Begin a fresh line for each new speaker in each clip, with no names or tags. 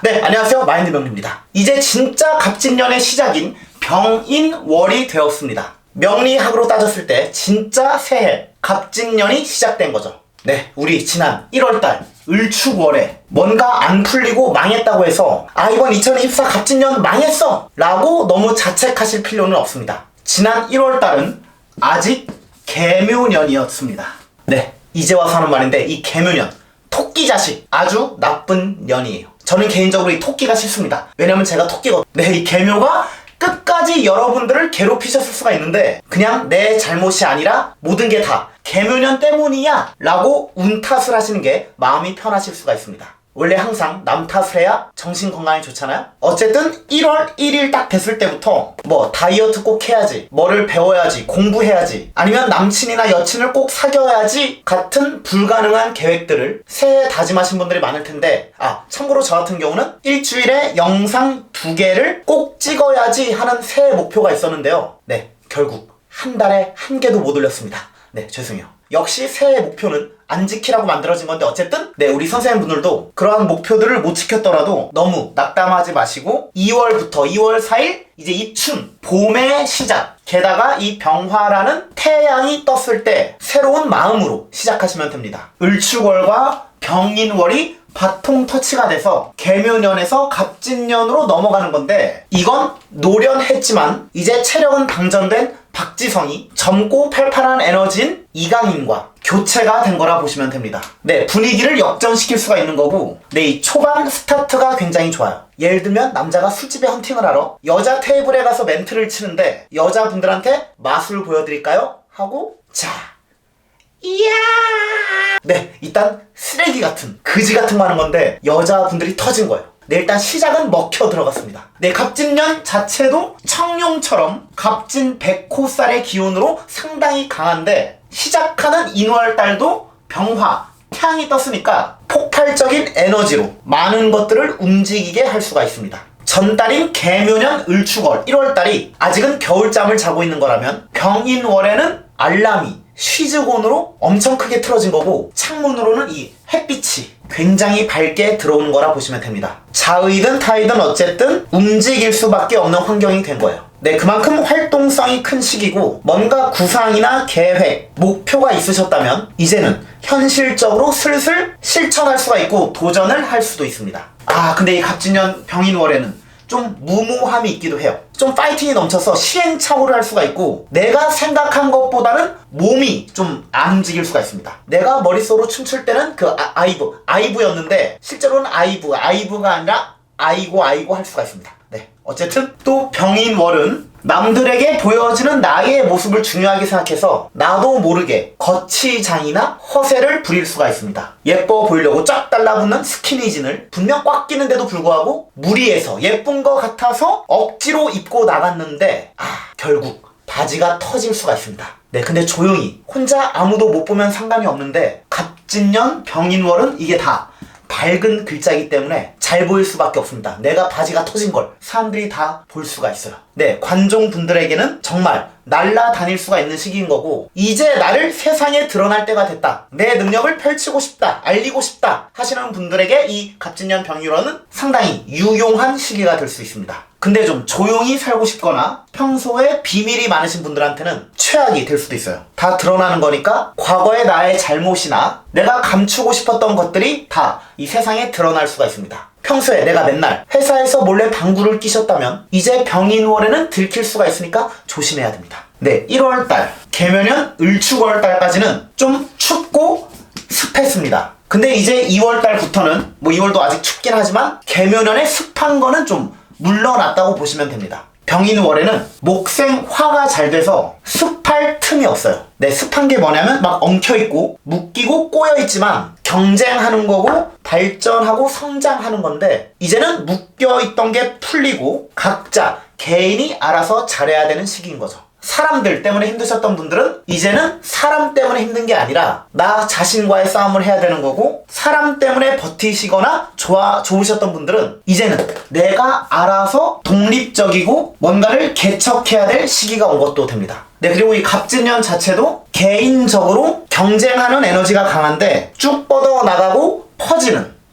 네, 안녕하세요. 마인드명리입니다. 이제 진짜 갑진년의 시작인 병인월이 되었습니다. 명리학으로 따졌을 때 진짜 새해 갑진년이 시작된 거죠. 네, 우리 지난 1월달 을축월에 뭔가 안 풀리고 망했다고 해서 이번 2024 갑진년 망했어! 라고 너무 자책하실 필요는 없습니다. 지난 1월달은 아직 개묘년이었습니다. 네, 이제 와서 하는 말인데 이 개묘년, 토끼 자식, 아주 나쁜 년이에요. 저는 개인적으로 이 토끼가 싫습니다. 왜냐면 제가 토끼거든요. 네, 이 개묘가 끝까지 여러분들을 괴롭히셨을 수가 있는데 그냥 내 잘못이 아니라 모든 게 다 개묘년 때문이야 라고 운 탓을 하시는 게 마음이 편하실 수가 있습니다. 원래 항상 남 탓을 해야 정신 건강에 좋잖아요. 어쨌든 1월 1일 딱 됐을 때부터 뭐 다이어트 꼭 해야지, 뭐를 배워야지, 공부해야지, 아니면 남친이나 여친을 꼭 사귀어야지 같은 불가능한 계획들을 새해 다짐하신 분들이 많을 텐데 참고로 저 같은 경우는 일주일에 영상 2개를 꼭 찍어야지 하는 새해 목표가 있었는데요. 네, 결국 한 달에 1개도 못 올렸습니다. 네, 죄송해요. 역시 새해 목표는 안 지키라고 만들어진 건데 어쨌든 네, 우리 선생님분들도 그러한 목표들을 못 지켰더라도 너무 낙담하지 마시고 2월부터 2월 4일 이제 입춘, 봄의 시작, 게다가 이 병화라는 태양이 떴을 때 새로운 마음으로 시작하시면 됩니다. 을축월과 병인월이 바통 터치가 돼서 개묘년에서 갑진년으로 넘어가는 건데 이건 노련했지만 이제 체력은 방전된 박지성이 젊고 팔팔한 에너지인 이강인과 교체가 된 거라 보시면 됩니다. 네, 분위기를 역전시킬 수가 있는 거고 네, 이 초반 스타트가 굉장히 좋아요. 예를 들면 남자가 술집에 헌팅을 하러 여자 테이블에 가서 멘트를 치는데 여자분들한테 마술 보여드릴까요? 하고 자, 이야! 네, 일단 쓰레기 같은, 그지 같은 거 하는 건데 여자분들이 터진 거예요. 네, 일단 시작은 먹혀 들어갔습니다. 네, 갑진년 자체도 청룡처럼 갑진 백호살의 기운으로 상당히 강한데 시작하는 인월달도 병화, 태양이 떴으니까 폭발적인 에너지로 많은 것들을 움직이게 할 수가 있습니다. 전달인 개묘년 을축월 1월달이 아직은 겨울잠을 자고 있는 거라면 병인월에는 알람이 쉬즈곤으로 엄청 크게 틀어진 거고 창문으로는 이 햇빛이 굉장히 밝게 들어오는 거라 보시면 됩니다. 자의든 타의든 어쨌든 움직일 수밖에 없는 환경이 된 거예요. 네, 그만큼 활동성이 큰 시기고 뭔가 구상이나 계획, 목표가 있으셨다면 이제는 현실적으로 슬슬 실천할 수가 있고 도전을 할 수도 있습니다. 근데 이 갑진년 병인월에는 좀 무모함이 있기도 해요. 좀 파이팅이 넘쳐서 시행착오를 할 수가 있고 내가 생각한 것보다는 몸이 좀 안 움직일 수가 있습니다. 내가 머릿속으로 춤출 때는 그 아이브였는데 실제로는 아이브가 아니라 아이고 할 수가 있습니다. 네, 어쨌든 또 병인월은 남들에게 보여지는 나의 모습을 중요하게 생각해서 나도 모르게 거치장이나 허세를 부릴 수가 있습니다. 예뻐 보이려고 쫙 달라붙는 스키니진을 분명 꽉 끼는데도 불구하고 무리해서 예쁜 것 같아서 억지로 입고 나갔는데 결국 바지가 터질 수가 있습니다. 네, 근데 조용히 혼자 아무도 못 보면 상관이 없는데 갑진년 병인월은 이게 다 밝은 글자이기 때문에 잘 보일 수밖에 없습니다. 내가 바지가 터진 걸 사람들이 다 볼 수가 있어요. 네, 관종분들에게는 정말 날아다닐 수가 있는 시기인 거고 이제 나를 세상에 드러날 때가 됐다, 내 능력을 펼치고 싶다, 알리고 싶다 하시는 분들에게 이 갑진년 병인월은 상당히 유용한 시기가 될 수 있습니다. 근데 좀 조용히 살고 싶거나 평소에 비밀이 많으신 분들한테는 최악이 될 수도 있어요. 다 드러나는 거니까 과거의 나의 잘못이나 내가 감추고 싶었던 것들이 다 이 세상에 드러날 수가 있습니다. 평소에 내가 맨날 회사에서 몰래 방구를 끼셨다면 이제 병인월에는 들킬 수가 있으니까 조심해야 됩니다. 네, 1월달 개묘년 을축월달까지는 좀 춥고 습했습니다. 근데 이제 2월달부터는 2월도 아직 춥긴 하지만 개묘년에 습한 거는 좀 물러났다고 보시면 됩니다. 병인월에는 목생화가 잘 돼서 습할 틈이 없어요. 네, 습한 게 뭐냐면 막 엉켜있고 묶이고 꼬여있지만 경쟁하는 거고 발전하고 성장하는 건데 이제는 묶여있던 게 풀리고 각자 개인이 알아서 잘해야 되는 시기인 거죠. 사람들 때문에 힘드셨던 분들은 이제는 사람 때문에 힘든 게 아니라 나 자신과의 싸움을 해야 되는 거고 사람 때문에 버티시거나 좋으셨던 분들은 이제는 내가 알아서 독립적이고 뭔가를 개척해야 될 시기가 온 것도 됩니다. 네, 그리고 이 갑진년 자체도 개인적으로 경쟁하는 에너지가 강한데 쭉 뻗어나가고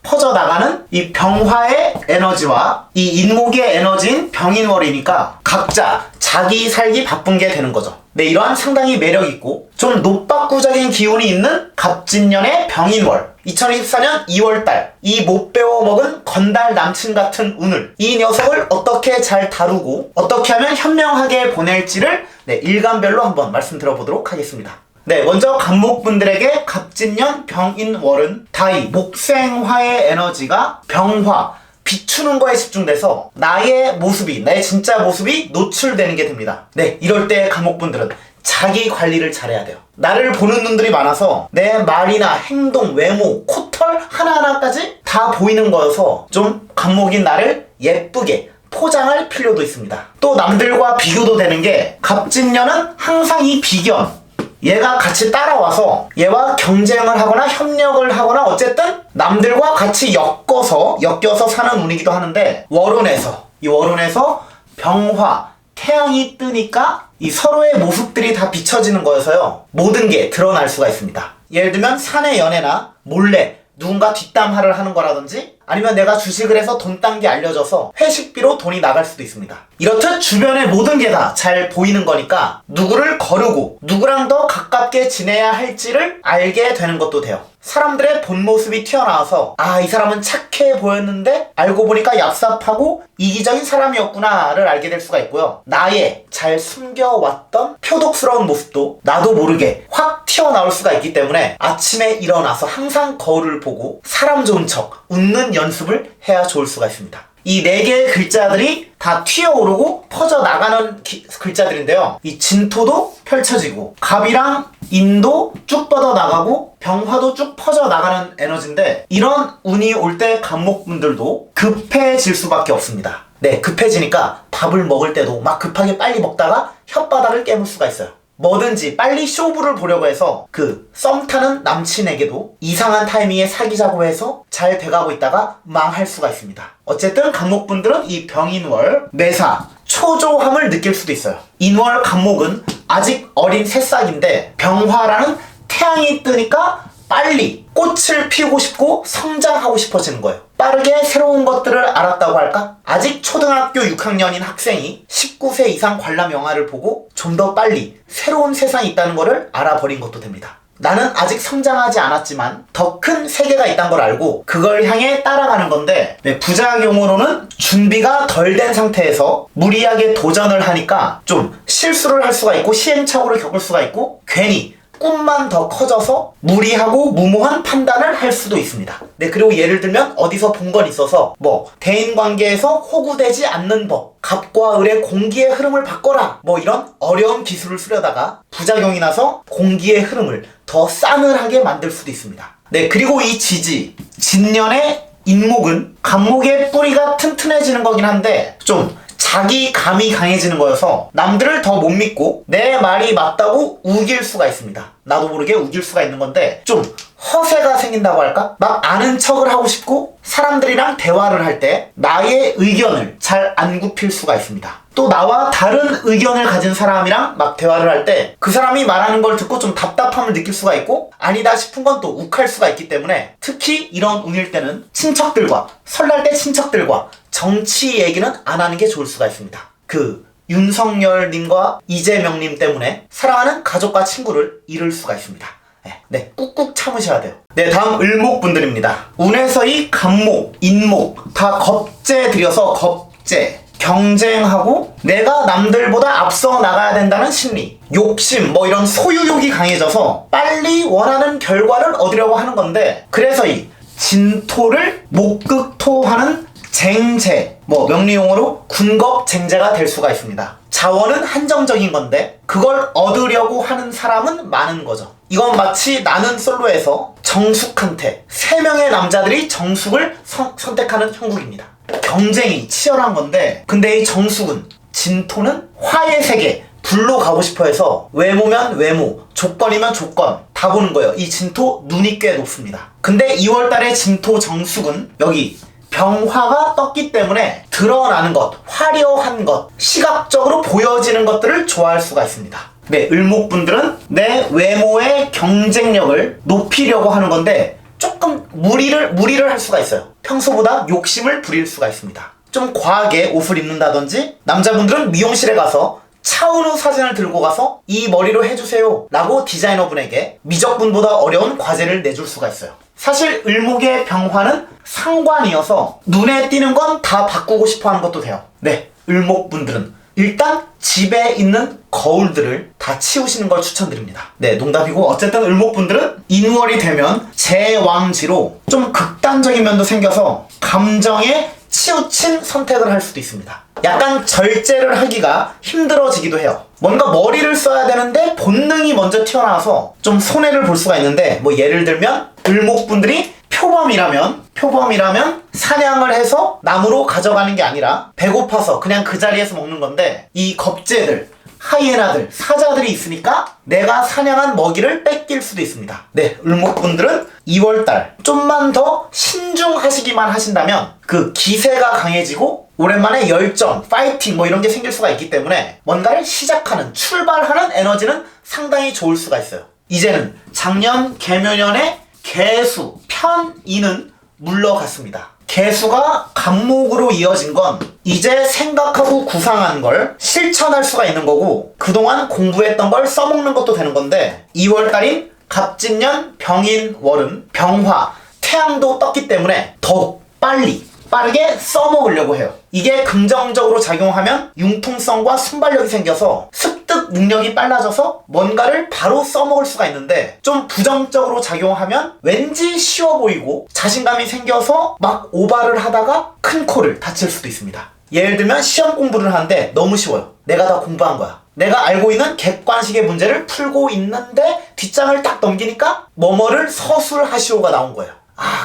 퍼져나가는 이 병화의 에너지와 이 인목의 에너지인 병인월이니까 각자 자기 살기 바쁜 게 되는 거죠. 네, 이러한 상당히 매력있고 좀 노빠꾸적인 기운이 있는 갑진년의 병인월. 2024년 2월달 이 못 배워먹은 건달 남친 같은 운을, 이 녀석을 어떻게 잘 다루고 어떻게 하면 현명하게 보낼지를 일간별로 한번 말씀드려보도록 하겠습니다. 네, 먼저 갑목분들에게 갑진년 병인월은 다이 목생화의 에너지가 병화, 비추는 거에 집중돼서 나의 모습이, 나의 진짜 모습이 노출되는 게 됩니다. 네, 이럴 때 갑목분들은 자기 관리를 잘해야 돼요. 나를 보는 눈들이 많아서 내 말이나 행동, 외모, 코털 하나하나까지 다 보이는 거여서 좀 갑목인 나를 예쁘게 포장할 필요도 있습니다. 또 남들과 비교도 되는 게 갑진년은 항상 이 비견, 얘가 같이 따라와서 얘와 경쟁을 하거나 협력을 하거나 어쨌든 남들과 같이 엮여서 사는 운이기도 하는데, 이 월운에서 병화, 태양이 뜨니까 이 서로의 모습들이 다 비춰지는 거여서요, 모든 게 드러날 수가 있습니다. 예를 들면 사내 연애나 몰래 누군가 뒷담화를 하는 거라든지, 아니면 내가 주식을 해서 돈 딴 게 알려져서 회식비로 돈이 나갈 수도 있습니다. 이렇듯 주변의 모든 게 다 잘 보이는 거니까 누구를 거르고 누구랑 더 가깝게 지내야 할지를 알게 되는 것도 돼요. 사람들의 본 모습이 튀어나와서 이 사람은 착해 보였는데 알고 보니까 얍삽하고 이기적인 사람이었구나를 알게 될 수가 있고요. 나의 잘 숨겨왔던 표독스러운 모습도 나도 모르게 확 튀어나올 수가 있기 때문에 아침에 일어나서 항상 거울을 보고 사람 좋은 척 웃는 연습을 해야 좋을 수가 있습니다. 이 4개의 글자들이 다 튀어오르고 퍼져나가는 글자들인데요. 이 진토도 펼쳐지고 갑이랑 인도 쭉 뻗어나가고 병화도 쭉 퍼져나가는 에너지인데, 이런 운이 올 때 갑목분들도 급해질 수밖에 없습니다. 네, 급해지니까 밥을 먹을 때도 막 급하게 빨리 먹다가 혓바닥을 깨물 수가 있어요. 뭐든지 빨리 쇼부를 보려고 해서 그 썸 타는 남친에게도 이상한 타이밍에 사귀자고 해서 잘 돼가고 있다가 망할 수가 있습니다. 어쨌든 갑목분들은 이 병인월, 매사, 초조함을 느낄 수도 있어요. 인월 갑목은 아직 어린 새싹인데 병화라는 태양이 뜨니까 빨리 꽃을 피우고 싶고 성장하고 싶어지는 거예요. 빠르게 새로운 것들을 알았다고 할까? 아직 초등학교 6학년인 학생이 19세 이상 관람 영화를 보고 좀 더 빨리 새로운 세상이 있다는 것을 알아버린 것도 됩니다. 나는 아직 성장하지 않았지만 더 큰 세계가 있다는 걸 알고 그걸 향해 따라가는 건데, 부작용으로는 준비가 덜 된 상태에서 무리하게 도전을 하니까 좀 실수를 할 수가 있고 시행착오를 겪을 수가 있고 괜히 꿈만 더 커져서 무리하고 무모한 판단을 할 수도 있습니다. 네, 그리고 예를 들면 어디서 본 건 있어서 대인관계에서 호구되지 않는 법, 갑과 을의 공기의 흐름을 바꿔라, 이런 어려운 기술을 쓰려다가 부작용이 나서 공기의 흐름을 더 싸늘하게 만들 수도 있습니다. 네, 그리고 이 진년의 인목은 갑목의 뿌리가 튼튼해지는 거긴 한데 좀 자기 감이 강해지는 거여서 남들을 더 못 믿고 내 말이 맞다고 우길 수가 있습니다. 나도 모르게 우길 수가 있는 건데 좀 허세가 생긴다고 할까? 막 아는 척을 하고 싶고 사람들이랑 대화를 할 때 나의 의견을 잘 안 굽힐 수가 있습니다. 또 나와 다른 의견을 가진 사람이랑 막 대화를 할 때 그 사람이 말하는 걸 듣고 좀 답답함을 느낄 수가 있고 아니다 싶은 건 또 욱할 수가 있기 때문에 특히 이런 운일 때는 친척들과 설날 때 친척들과 정치 얘기는 안 하는 게 좋을 수가 있습니다. 윤석열님과 이재명님 때문에 사랑하는 가족과 친구를 잃을 수가 있습니다. 네, 꾹꾹 참으셔야 돼요. 네, 다음 을목분들입니다. 운에서의 갑목, 인목 다 겁재들여서 겁재, 경쟁하고 내가 남들보다 앞서 나가야 된다는 심리, 욕심, 이런 소유욕이 강해져서 빨리 원하는 결과를 얻으려고 하는 건데, 그래서 이 진토를 목극토하는 쟁제, 명리용어로 군겁쟁제가 될 수가 있습니다. 자원은 한정적인 건데 그걸 얻으려고 하는 사람은 많은 거죠. 이건 마치 나는 솔로에서 정숙한테 3명의 남자들이 정숙을 선택하는 형국입니다. 경쟁이 치열한 건데, 근데 이 정숙은, 진토는 화의 세계, 불로 가고 싶어 해서 외모면 외모, 조건이면 조건 다 보는 거예요. 이 진토 눈이 꽤 높습니다. 근데 2월달에 진토 정숙은 여기 병화가 떴기 때문에 드러나는 것, 화려한 것, 시각적으로 보여지는 것들을 좋아할 수가 있습니다. 네, 을목분들은 내 외모의 경쟁력을 높이려고 하는 건데 조금 무리를 할 수가 있어요. 평소보다 욕심을 부릴 수가 있습니다. 좀 과하게 옷을 입는다든지, 남자분들은 미용실에 가서 차은우 사진을 들고 가서 이 머리로 해주세요 라고 디자이너분에게 미적분보다 어려운 과제를 내줄 수가 있어요. 사실 을목의 병화는 상관이어서 눈에 띄는 건 다 바꾸고 싶어 하는 것도 돼요. 네, 을목분들은 일단 집에 있는 거울들을 다 치우시는 걸 추천드립니다. 네, 농담이고, 어쨌든 을목분들은 인월이 되면 제왕지로 좀 극단적인 면도 생겨서 감정에 치우친 선택을 할 수도 있습니다. 약간 절제를 하기가 힘들어지기도 해요. 뭔가 머리를 써야 되는데 본능이 먼저 튀어나와서 좀 손해를 볼 수가 있는데, 뭐 예를 들면 을목분들이 표범이라면 사냥을 해서 나무로 가져가는 게 아니라 배고파서 그냥 그 자리에서 먹는 건데, 이 겁재들, 하이에나들, 사자들이 있으니까 내가 사냥한 먹이를 뺏길 수도 있습니다. 네, 을목분들은 2월달 좀만 더 신중하시기만 하신다면 그 기세가 강해지고 오랜만에 열정, 파이팅 뭐 이런 게 생길 수가 있기 때문에 뭔가를 시작하는, 출발하는 에너지는 상당히 좋을 수가 있어요. 이제는 작년 개묘년에 개수, 편인은 물러갔습니다. 개수가 간목으로 이어진 건 이제 생각하고 구상한 걸 실천할 수가 있는 거고, 그동안 공부했던 걸 써먹는 것도 되는 건데, 2월달인 갑진년 병인월은 병화, 태양도 떴기 때문에 더욱 빠르게 써먹으려고 해요. 이게 긍정적으로 작용하면 융통성과 순발력이 생겨서 습득 능력이 빨라져서 뭔가를 바로 써먹을 수가 있는데, 좀 부정적으로 작용하면 왠지 쉬워 보이고 자신감이 생겨서 막 오바를 하다가 큰 코를 다칠 수도 있습니다. 예를 들면 시험 공부를 하는데 너무 쉬워요. 내가 다 공부한 거야. 내가 알고 있는 객관식의 문제를 풀고 있는데 뒷장을 딱 넘기니까 뭐뭐를 서술하시오가 나온 거예요.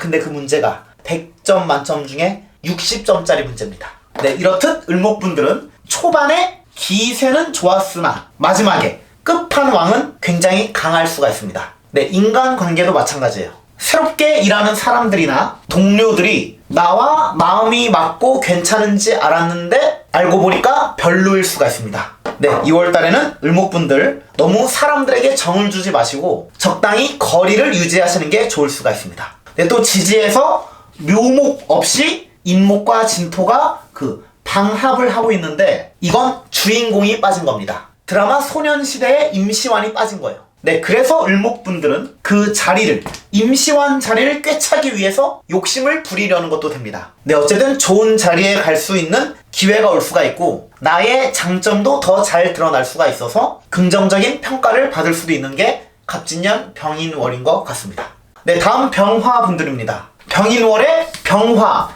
근데 그 문제가 100점 만점 중에 60점짜리 문제입니다. 네, 이렇듯 을목분들은 초반에 기세는 좋았으나 마지막에 끝판왕은 굉장히 강할 수가 있습니다. 네, 인간관계도 마찬가지예요. 새롭게 일하는 사람들이나 동료들이 나와 마음이 맞고 괜찮은지 알았는데 알고 보니까 별로일 수가 있습니다. 네, 2월달에는 을목분들 너무 사람들에게 정을 주지 마시고 적당히 거리를 유지하시는 게 좋을 수가 있습니다. 네, 또 지지에서 묘목 없이 인목과 진토가 그 방합을 하고 있는데, 이건 주인공이 빠진 겁니다. 드라마 소년시대에 임시완이 빠진 거예요. 네, 그래서 을목분들은 그 자리를, 임시완 자리를 꿰차기 위해서 욕심을 부리려는 것도 됩니다. 네, 어쨌든 좋은 자리에 갈 수 있는 기회가 올 수가 있고, 나의 장점도 더 잘 드러날 수가 있어서 긍정적인 평가를 받을 수도 있는 게 갑진년 병인월인 것 같습니다. 네, 다음 병화분들입니다. 병인월에 병화,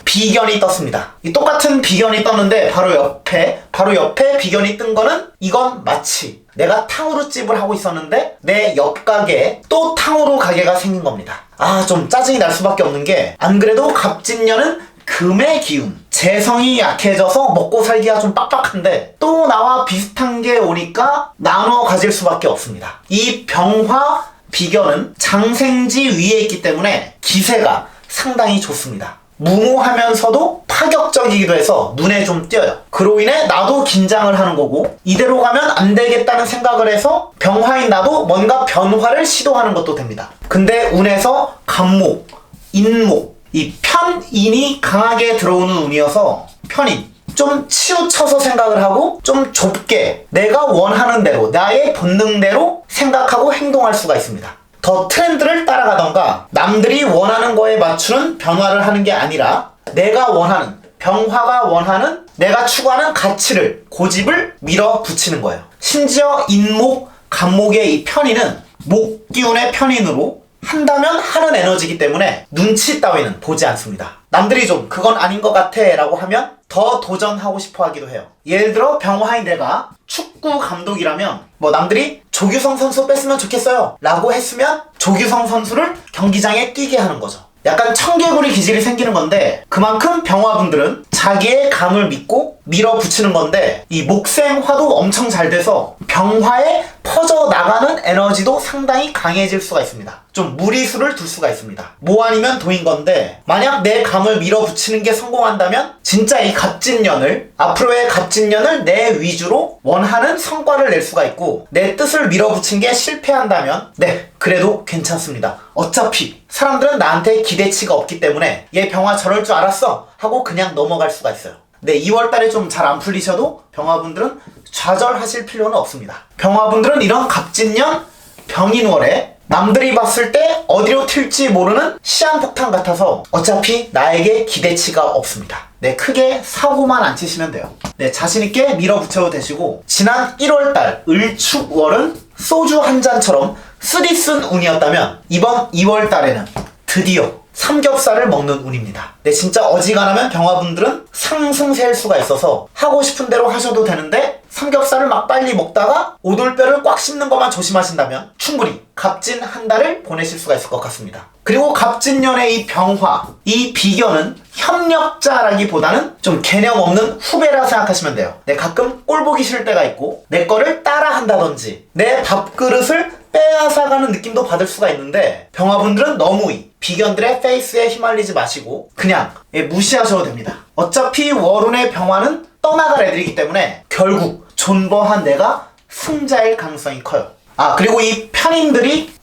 비견이 떴습니다. 이 똑같은 비견이 떴는데 바로 옆에 비견이 뜬 거는, 이건 마치 내가 탕후루집을 하고 있었는데 내 옆 가게에 또 탕후루 가게가 생긴 겁니다. 좀 짜증이 날 수밖에 없는 게, 안 그래도 갑진년은 금의 기운, 재성이 약해져서 먹고 살기가 좀 빡빡한데 또 나와 비슷한 게 오니까 나눠 가질 수밖에 없습니다. 이 병화 비견은 장생지 위에 있기 때문에 기세가 상당히 좋습니다. 무모하면서도 파격적이기도 해서 눈에 좀 띄어요. 그로 인해 나도 긴장을 하는 거고, 이대로 가면 안 되겠다는 생각을 해서 병화인 나도 뭔가 변화를 시도하는 것도 됩니다. 근데 운에서 간목, 인목, 이 편인이 강하게 들어오는 운이어서 편인, 좀 치우쳐서 생각을 하고 좀 좁게 내가 원하는 대로, 나의 본능대로 생각하고 행동할 수가 있습니다. 더 트렌드를 따라가던가 남들이 원하는 거에 맞추는 변화를 하는 게 아니라 내가 원하는, 병화가 원하는, 내가 추구하는 가치를, 고집을 밀어붙이는 거예요. 심지어 인목, 간목의 이 편인은 목기운의 편인으로 한다면 하는 에너지이기 때문에 눈치 따위는 보지 않습니다. 남들이 좀 그건 아닌 것 같아 라고 하면 더 도전하고 싶어 하기도 해요. 예를 들어 병화인 내가 축구 감독이라면 남들이 조규성 선수 뺐으면 좋겠어요 라고 했으면 조규성 선수를 경기장에 뛰게 하는 거죠. 약간 청개구리 기질이 생기는 건데, 그만큼 병화분들은 자기의 감을 믿고 밀어붙이는 건데, 이 목생화도 엄청 잘 돼서 병화에 퍼져나가는 에너지도 상당히 강해질 수가 있습니다. 좀 무리수를 둘 수가 있습니다. 뭐 아니면 도인 건데, 만약 내 감을 밀어붙이는 게 성공한다면 진짜 이 갑진년을, 앞으로의 갑진년을 내 위주로 원하는 성과를 낼 수가 있고, 내 뜻을 밀어붙인 게 실패한다면 네, 그래도 괜찮습니다. 어차피 사람들은 나한테 기대치가 없기 때문에 얘 병화 저럴 줄 알았어 하고 그냥 넘어갈 수가 있어요. 네, 2월달에 좀 잘 안 풀리셔도 병화분들은 좌절하실 필요는 없습니다. 병화분들은 이런 갑진년 병인월에 남들이 봤을 때 어디로 튈지 모르는 시한폭탄 같아서 어차피 나에게 기대치가 없습니다. 네, 크게 사고만 안 치시면 돼요. 네, 자신있게 밀어붙여도 되시고, 지난 1월달 을축월은 소주 한 잔처럼 쓰디쓴 운이었다면 이번 2월달에는 드디어 삼겹살을 먹는 운입니다. 네, 진짜 어지간하면 병화분들은 상승세일 수가 있어서 하고 싶은 대로 하셔도 되는데, 삼겹살을 막 빨리 먹다가 오돌뼈를 꽉 씹는 것만 조심하신다면 충분히 갑진 한 달을 보내실 수가 있을 것 같습니다. 그리고 갑진년의 이 병화, 이 비견은 협력자라기보다는 좀 개념 없는 후배라 생각하시면 돼요. 네, 가끔 꼴 보기 싫을 때가 있고 내 거를 따라 한다든지 내 밥그릇을 빼앗아가는 느낌도 받을 수가 있는데, 병화분들은 너무 이 비견들의 페이스에 휘말리지 마시고 그냥 무시하셔도 됩니다. 어차피 월운의 병화는 떠나갈 애들이기 때문에 결국 존버한 내가 승자일 가능성이 커요. 아, 그리고 이 편인들이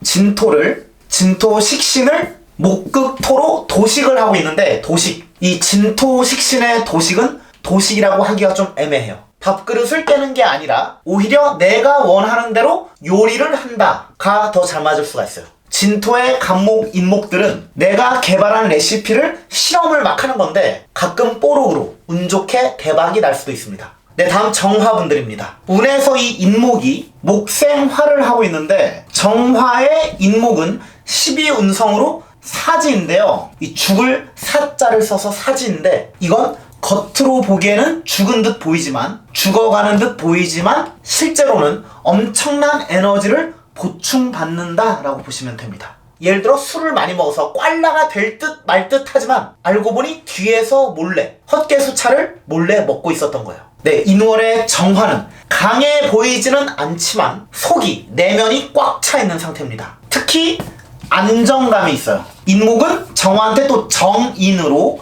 진토 식신을 목극토로 도식을 하고 있는데, 도식, 이 진토 식신의 도식은 도식이라고 하기가 좀 애매해요. 밥그릇을 깨는 게 아니라 오히려 내가 원하는 대로 요리를 한다가 더 잘 맞을 수가 있어요. 진토의 간목, 인목들은 내가 개발한 레시피를 실험을 막 하는 건데 가끔 뽀록으로 운 좋게 대박이 날 수도 있습니다. 네, 다음 정화분들입니다. 운에서 이 인목이 목생화를 하고 있는데, 정화의 인목은 12운성으로 사지인데요. 이 죽을 사자를 써서 사지인데, 이건 겉으로 보기에는 죽은 듯 보이지만, 죽어가는 듯 보이지만 실제로는 엄청난 에너지를 보충받는다 라고 보시면 됩니다. 예를 들어 술을 많이 먹어서 꽐라가 될 듯 말 듯 하지만 알고 보니 뒤에서 몰래 헛개수차를 몰래 먹고 있었던 거예요. 네, 인월의 정화는 강해 보이지는 않지만 속이, 내면이 꽉 차 있는 상태입니다. 특히 안정감이 있어요. 인목은 정화한테 또 정인으로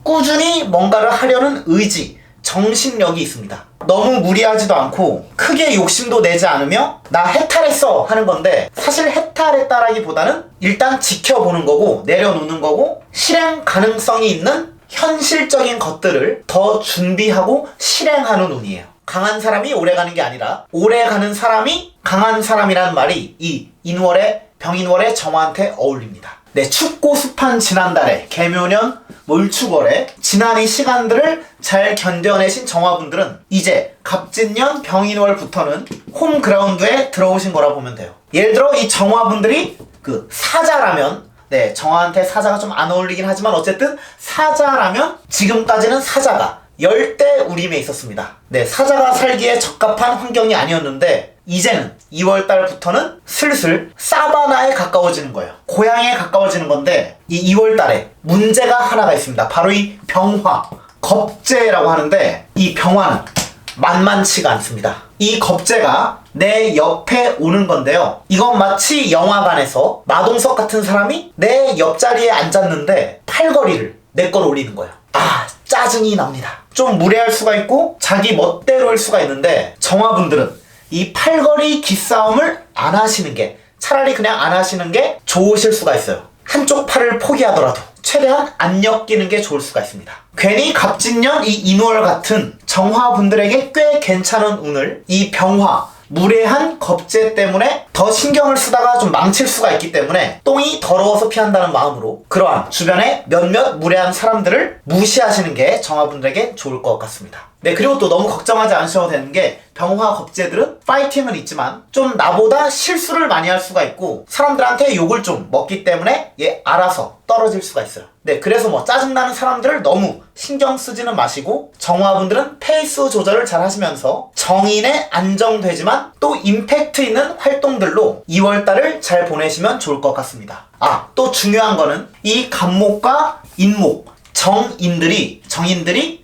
꾸준히 뭔가를 하려는 의지, 정신력이 있습니다. 너무 무리하지도 않고 크게 욕심도 내지 않으며 나 해탈했어 하는 건데, 사실 해탈했다라기보다는 일단 지켜보는 거고 내려놓는 거고, 실행 가능성이 있는 현실적인 것들을 더 준비하고 실행하는 운이에요. 강한 사람이 오래가는 게 아니라 오래가는 사람이 강한 사람이라는 말이 이 인월의 병인월의 정화한테 어울립니다. 네, 춥고 습한 지난달에 개묘년 을축월에 지난 이 시간들을 잘 견뎌내신 정화분들은 이제 갑진년 병인월부터는 홈그라운드에 들어오신 거라 보면 돼요. 예를 들어 이 정화분들이 그 사자라면, 네, 정화한테 사자가 좀 안 어울리긴 하지만 어쨌든 사자라면 지금까지는 사자가 열대우림에 있었습니다. 네, 사자가 살기에 적합한 환경이 아니었는데 이제는 2월달부터는 슬슬 사바나에 가까워지는 거예요. 고향에 가까워지는 건데, 이 2월달에 문제가 하나가 있습니다. 바로 이 병화, 겁재라고 하는데, 이 병화는 만만치가 않습니다. 이 겁재가 내 옆에 오는 건데요. 이건 마치 영화관에서 마동석 같은 사람이 내 옆자리에 앉았는데 팔걸이를 내 걸 올리는 거예요. 아, 짜증이 납니다. 좀 무례할 수가 있고 자기 멋대로일 수가 있는데, 정화분들은 이 팔걸이 기싸움을 안 하시는 게, 차라리 그냥 안 하시는 게 좋으실 수가 있어요. 한쪽 팔을 포기하더라도 최대한 안 엮이는 게 좋을 수가 있습니다. 괜히 갑진년 이 인월 같은 정화분들에게 꽤 괜찮은 운을 이 병화, 무례한 겁재 때문에 더 신경을 쓰다가 좀 망칠 수가 있기 때문에 똥이 더러워서 피한다는 마음으로 그러한 주변에 몇몇 무례한 사람들을 무시하시는 게 정화분들에게 좋을 것 같습니다. 네, 그리고 또 너무 걱정하지 않으셔도 되는 게, 병화 겁재들은 파이팅은 있지만 좀 나보다 실수를 많이 할 수가 있고 사람들한테 욕을 좀 먹기 때문에 얘 알아서 떨어질 수가 있어요. 네, 그래서 뭐 짜증나는 사람들을 너무 신경 쓰지는 마시고 정화분들은 페이스 조절을 잘 하시면서 정인에 안정되지만 또 임팩트 있는 활동들로 2월달을 잘 보내시면 좋을 것 같습니다. 아, 또 중요한 거는 이 간목과 인목, 정인들이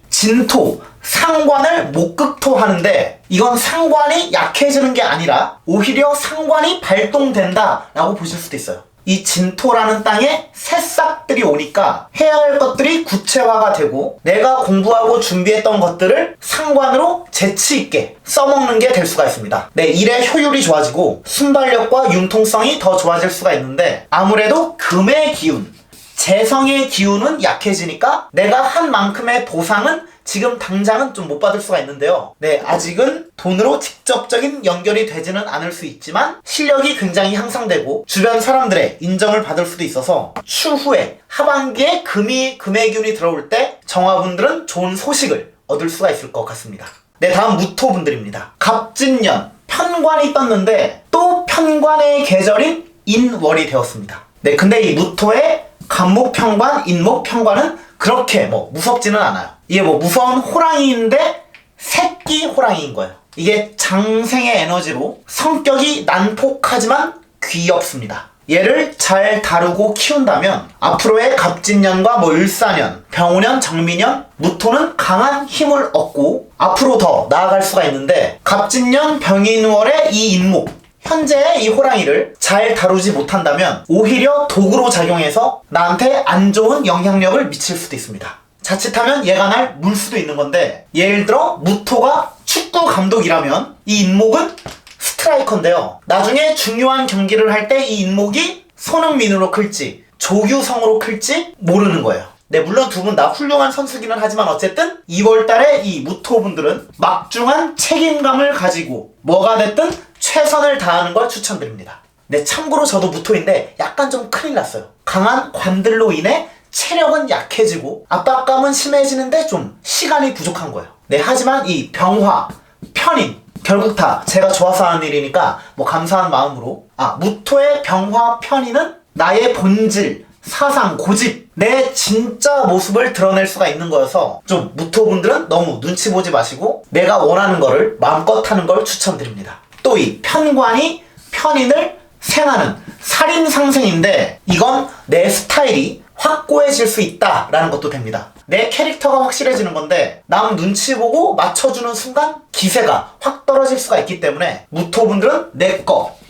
진토, 상관을 목극토하는데 이건 상관이 약해지는 게 아니라 오히려 상관이 발동된다 라고 보실 수도 있어요. 이 진토라는 땅에 새싹들이 오니까 해야 할 것들이 구체화가 되고 내가 공부하고 준비했던 것들을 상관으로 재치있게 써먹는 게 될 수가 있습니다. 네, 일의 효율이 좋아지고 순발력과 융통성이 더 좋아질 수가 있는데 아무래도 금의 기운, 재성의 기운은 약해지니까 내가 한 만큼의 보상은 지금 당장은 좀 못 받을 수가 있는데요. 네, 아직은 돈으로 직접적인 연결이 되지는 않을 수 있지만 실력이 굉장히 향상되고 주변 사람들의 인정을 받을 수도 있어서 추후에 하반기에 금의 기운이 들어올 때 정화분들은 좋은 소식을 얻을 수가 있을 것 같습니다. 네, 다음 무토분들입니다. 갑진년 편관이 떴는데 또 편관의 계절인 인월이 되었습니다. 네, 근데 이 무토의 간목편관, 인목편관은 그렇게 무섭지는 않아요. 이게 무서운 호랑이인데 새끼 호랑이인 거예요. 이게 장생의 에너지로 성격이 난폭하지만 귀엽습니다. 얘를 잘 다루고 키운다면 앞으로의 갑진년과 을사년, 병오년, 정미년, 무토는 강한 힘을 얻고 앞으로 더 나아갈 수가 있는데 갑진년, 병인월의 이 인목, 현재의 이 호랑이를 잘 다루지 못한다면 오히려 도구로 작용해서 나한테 안 좋은 영향력을 미칠 수도 있습니다. 자칫하면 얘가 날 물 수도 있는 건데 예를 들어 무토가 축구 감독이라면 이 인목은 스트라이커인데요. 나중에 중요한 경기를 할 때 이 인목이 손흥민으로 클지 조규성으로 클지 모르는 거예요. 네, 물론 두 분 다 훌륭한 선수기는 하지만 어쨌든 2월달에 이 무토분들은 막중한 책임감을 가지고 뭐가 됐든 최선을 다하는 걸 추천드립니다. 네, 참고로 저도 무토인데 약간 좀 큰일 났어요. 강한 관들로 인해 체력은 약해지고 압박감은 심해지는데 좀 시간이 부족한 거예요. 네, 하지만 이 병화, 편인 결국 다 제가 좋아서 하는 일이니까 감사한 마음으로 무토의 병화, 편인은 나의 본질, 사상, 고집, 내 진짜 모습을 드러낼 수가 있는 거여서 좀 무토분들은 너무 눈치 보지 마시고 내가 원하는 거를 마음껏 하는 걸 추천드립니다. 또 이 편관이 편인을 생하는 살인상생인데 이건 내 스타일이 확고해질 수 있다라는 것도 됩니다. 내 캐릭터가 확실해지는 건데 남 눈치 보고 맞춰주는 순간 기세가 확 떨어질 수가 있기 때문에 무토분들은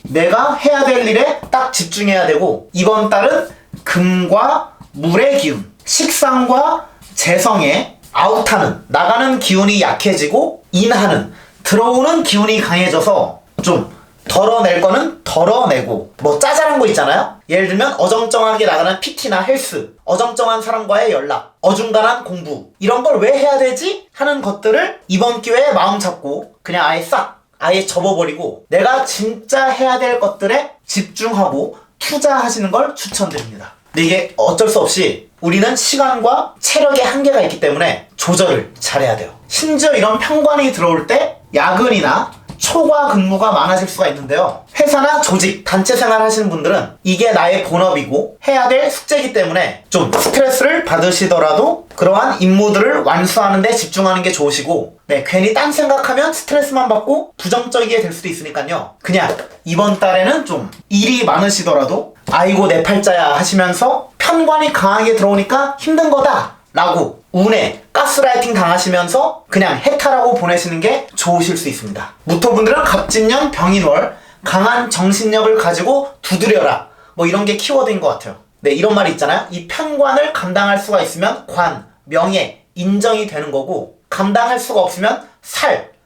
내가 해야 될 일에 딱 집중해야 되고 이번 달은 금과 물의 기운, 식상과 재성의 아웃하는 나가는 기운이 약해지고 인하는 들어오는 기운이 강해져서 좀 덜어낼 거는 덜어내고 짜잘한 거 있잖아요? 예를 들면 어정쩡하게 나가는 PT나 헬스, 어정쩡한 사람과의 연락, 어중간한 공부 이런 걸 왜 해야 되지? 하는 것들을 이번 기회에 마음 잡고 그냥 아예 접어버리고 내가 진짜 해야 될 것들에 집중하고 투자하시는 걸 추천드립니다. 근데 이게 어쩔 수 없이 우리는 시간과 체력의 한계가 있기 때문에 조절을 잘해야 돼요. 심지어 이런 편관이 들어올 때 야근이나 초과 근무가 많아질 수가 있는데요. 회사나 조직, 단체 생활 하시는 분들은 이게 나의 본업이고 해야 될 숙제이기 때문에 좀 스트레스를 받으시더라도 그러한 임무들을 완수하는 데 집중하는 게 좋으시고 네, 괜히 딴 생각하면 스트레스만 받고 부정적이게 될 수도 있으니까요. 그냥 이번 달에는 좀 일이 많으시더라도 아이고 내 팔자야 하시면서 편관이 강하게 들어오니까 힘든 거다 라고 운에 가스라이팅 당하시면서 그냥 해탈하고 보내시는 게 좋으실 수 있습니다. 무토분들은 갑진년, 병인월 강한 정신력을 가지고 두드려라 이런 게 키워드인 것 같아요. 네, 이런 말이 있잖아요. 이 편관을 감당할 수가 있으면 관, 명예, 인정이 되는 거고 감당할 수가 없으면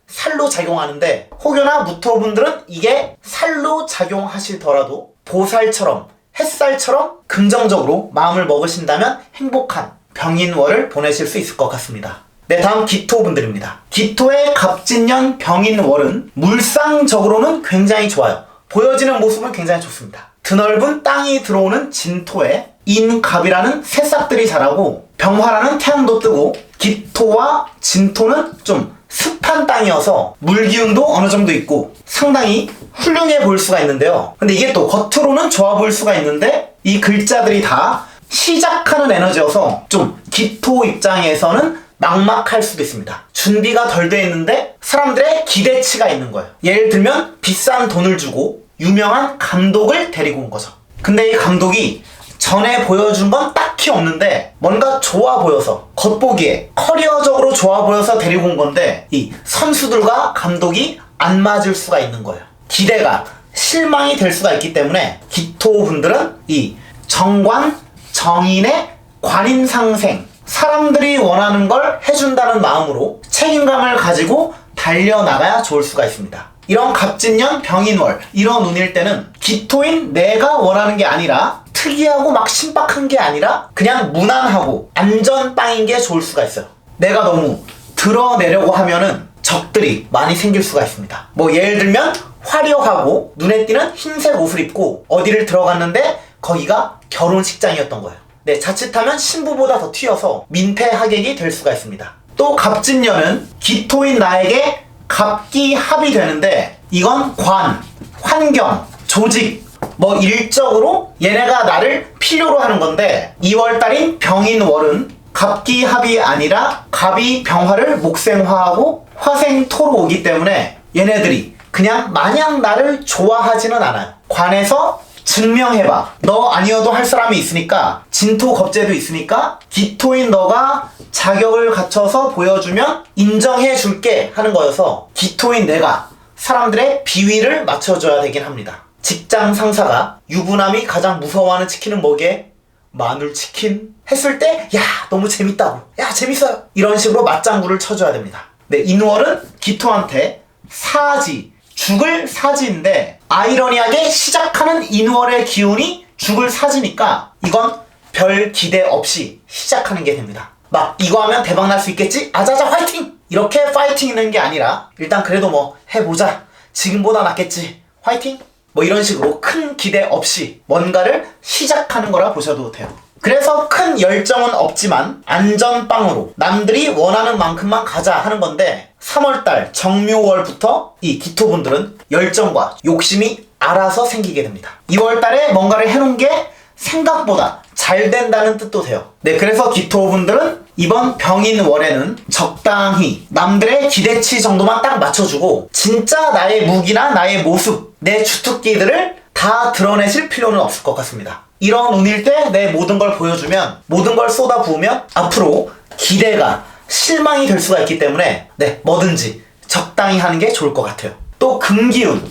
살로 작용하는데 혹여나 무토분들은 이게 살로 작용하시더라도 보살처럼 햇살처럼 긍정적으로 마음을 먹으신다면 행복한 병인월을 보내실 수 있을 것 같습니다. 네, 다음 기토분들입니다. 기토의 갑진년, 병인월은 물상적으로는 굉장히 좋아요. 보여지는 모습은 굉장히 좋습니다. 드넓은 땅이 들어오는 진토에 인갑이라는 새싹들이 자라고 병화라는 태양도 뜨고 기토와 진토는 좀 습한 땅이어서 물기운도 어느 정도 있고 상당히 훌륭해 보일 수가 있는데요. 근데 이게 또 겉으로는 좋아 보일 수가 있는데 이 글자들이 다 시작하는 에너지여서 좀 기토 입장에서는 막막할 수도 있습니다. 준비가 덜 돼 있는데 사람들의 기대치가 있는 거예요. 예를 들면 비싼 돈을 주고 유명한 감독을 데리고 온 거죠. 근데 이 감독이 전에 보여준 건 딱히 없는데 뭔가 좋아 보여서, 겉보기에 커리어적으로 좋아 보여서 데리고 온 건데 이 선수들과 감독이 안 맞을 수가 있는 거예요. 기대가 실망이 될 수가 있기 때문에 기토분들은 이 정관, 정인의 관인상생, 사람들이 원하는 걸 해준다는 마음으로 책임감을 가지고 달려나가야 좋을 수가 있습니다. 이런 갑진년, 병인월 이런 운일 때는 기토인 내가 원하는 게 아니라 특이하고 막 신박한 게 아니라 그냥 무난하고 안전빵인 게 좋을 수가 있어요. 내가 너무 드러내려고 하면은 적들이 많이 생길 수가 있습니다. 뭐 예를 들면 화려하고 눈에 띄는 흰색 옷을 입고 어디를 들어갔는데 거기가 결혼식장이었던 거예요. 네, 자칫하면 신부보다 더 튀어서 민폐 하객이 될 수가 있습니다. 또 갑진년은 기토인 나에게 갑기합이 되는데 이건 관, 환경, 조직, 뭐 일적으로 얘네가 나를 필요로 하는 건데 2월달인 병인월은 갑기합이 아니라 갑이 병화를 목생화하고 화생토로 오기 때문에 얘네들이 그냥 마냥 나를 좋아하지는 않아요. 관에서 증명해봐. 너 아니어도 할 사람이 있으니까, 진토 겁재도 있으니까 기토인 너가 자격을 갖춰서 보여주면 인정해줄게 하는 거여서 기토인 내가 사람들의 비위를 맞춰줘야 되긴 합니다. 직장 상사가 유부남이 가장 무서워하는 치킨은 뭐게? 마늘치킨? 했을 때 야 너무 재밌다고, 야 재밌어요, 이런 식으로 맞장구를 쳐줘야 됩니다. 네, 인월은 기토한테 사지, 죽을 사지인데 아이러니하게 시작하는 인월의 기운이 죽을 사지니까 이건 별 기대 없이 시작하는 게 됩니다. 막 이거 하면 대박 날 수 있겠지? 아자자 화이팅! 이렇게 파이팅 있는 게 아니라 일단 그래도 뭐 해보자, 지금보다 낫겠지, 화이팅! 뭐 이런 식으로 큰 기대 없이 뭔가를 시작하는 거라 보셔도 돼요. 그래서 큰 열정은 없지만 안전빵으로 남들이 원하는 만큼만 가자 하는 건데 3월달 정묘월부터 이 기토분들은 열정과 욕심이 알아서 생기게 됩니다. 2월달에 뭔가를 해놓은 게 생각보다 잘 된다는 뜻도 돼요. 네, 그래서 기토분들은 이번 병인월에는 적당히 남들의 기대치 정도만 딱 맞춰주고 진짜 나의 무기나 나의 모습, 내 주특기들을 다 드러내실 필요는 없을 것 같습니다. 이런 운일 때 내 모든 걸 보여주면, 모든 걸 쏟아부으면 앞으로 기대가 실망이 될 수가 있기 때문에 네, 뭐든지 적당히 하는 게 좋을 것 같아요. 또 금기운,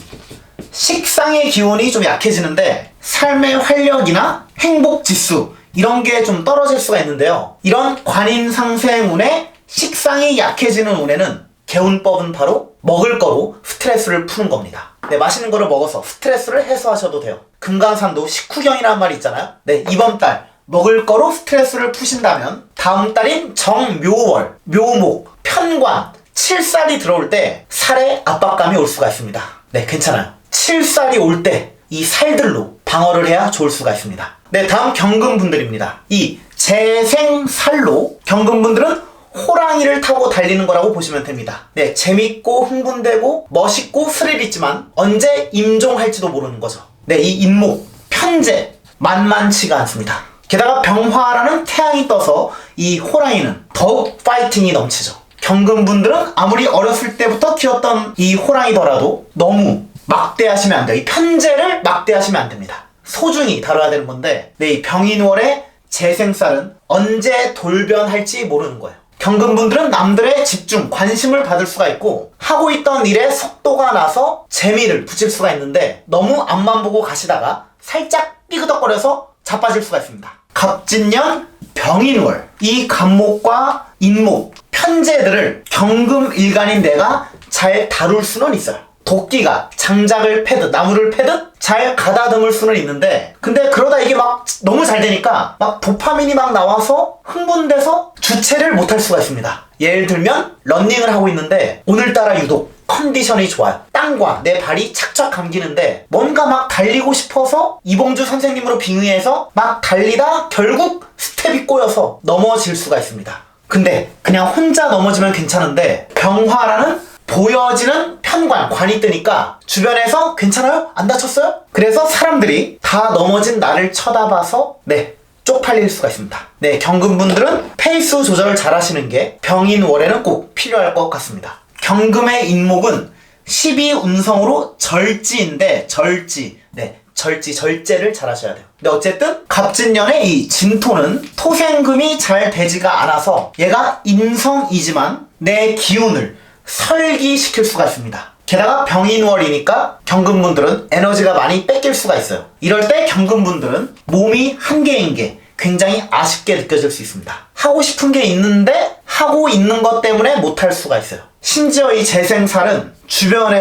식상의 기운이 좀 약해지는데 삶의 활력이나 행복지수 이런 게 좀 떨어질 수가 있는데요. 이런 관인상생운에 식상이 약해지는 운에는 개운법은 바로 먹을 거로 스트레스를 푸는 겁니다. 네, 맛있는 거를 먹어서 스트레스를 해소하셔도 돼요. 금강산도 식후경이라는 말이 있잖아요. 네, 이번 달 먹을 거로 스트레스를 푸신다면 다음 달인 정묘월, 묘목, 편관, 칠살이 들어올 때 살에 압박감이 올 수가 있습니다. 네, 괜찮아요. 칠살이 올 때 이 살들로 방어를 해야 좋을 수가 있습니다. 네, 다음 경금분들입니다. 이 재생살로 경금분들은 호랑이를 타고 달리는 거라고 보시면 됩니다. 네, 재밌고 흥분되고 멋있고 스릴 있지만 언제 임종할지도 모르는 거죠. 네, 이 인목, 편재 만만치가 않습니다. 게다가 병화라는 태양이 떠서 이 호랑이는 더욱 파이팅이 넘치죠. 경금분들은 아무리 어렸을 때부터 키웠던 이 호랑이더라도 너무 막대하시면 안 돼요. 이 편재를 막대하시면 안 됩니다. 소중히 다뤄야 되는 건데 네, 이 병인월의 재생살은 언제 돌변할지 모르는 거예요. 경금분들은 남들의 집중, 관심을 받을 수가 있고 하고 있던 일에 속도가 나서 재미를 붙일 수가 있는데 너무 앞만 보고 가시다가 살짝 삐그덕거려서 자빠질 수가 있습니다. 갑진년, 병인월, 이 갑목과 인목, 편재들을 경금일간인 내가 잘 다룰 수는 있어요. 도끼가 장작을 패듯 나무를 패듯 잘 가다듬을 수는 있는데 근데 그러다 이게 막 너무 잘 되니까 막 도파민이 막 나와서 흥분돼서 주체를 못할 수가 있습니다. 예를 들면 러닝을 하고 있는데 오늘따라 유독 컨디션이 좋아요. 땅과 내 발이 착착 감기는데 뭔가 막 달리고 싶어서 이봉주 선생님으로 빙의해서 막 달리다 결국 스텝이 꼬여서 넘어질 수가 있습니다. 근데 그냥 혼자 넘어지면 괜찮은데 병화라는 보여지는 편관, 관이 뜨니까 주변에서 괜찮아요? 안 다쳤어요? 그래서 사람들이 다 넘어진 나를 쳐다봐서 네, 쪽팔릴 수가 있습니다. 네, 경금분들은 페이스 조절을 잘 하시는 게 병인월에는 꼭 필요할 것 같습니다. 경금의 인목은 12운성으로 절지인데 절지, 네, 절제를 잘 하셔야 돼요. 근데 어쨌든 갑진년의 이 진토는 토생금이 잘 되지가 않아서 얘가 인성이지만 내 기운을 설기시킬 수가 있습니다. 게다가 병인월이니까 경금분들은 에너지가 많이 뺏길 수가 있어요. 이럴 때 경금분들은 몸이 한계인 게 굉장히 아쉽게 느껴질 수 있습니다. 하고 싶은 게 있는데 하고 있는 것 때문에 못할 수가 있어요. 심지어 이 재생살은 주변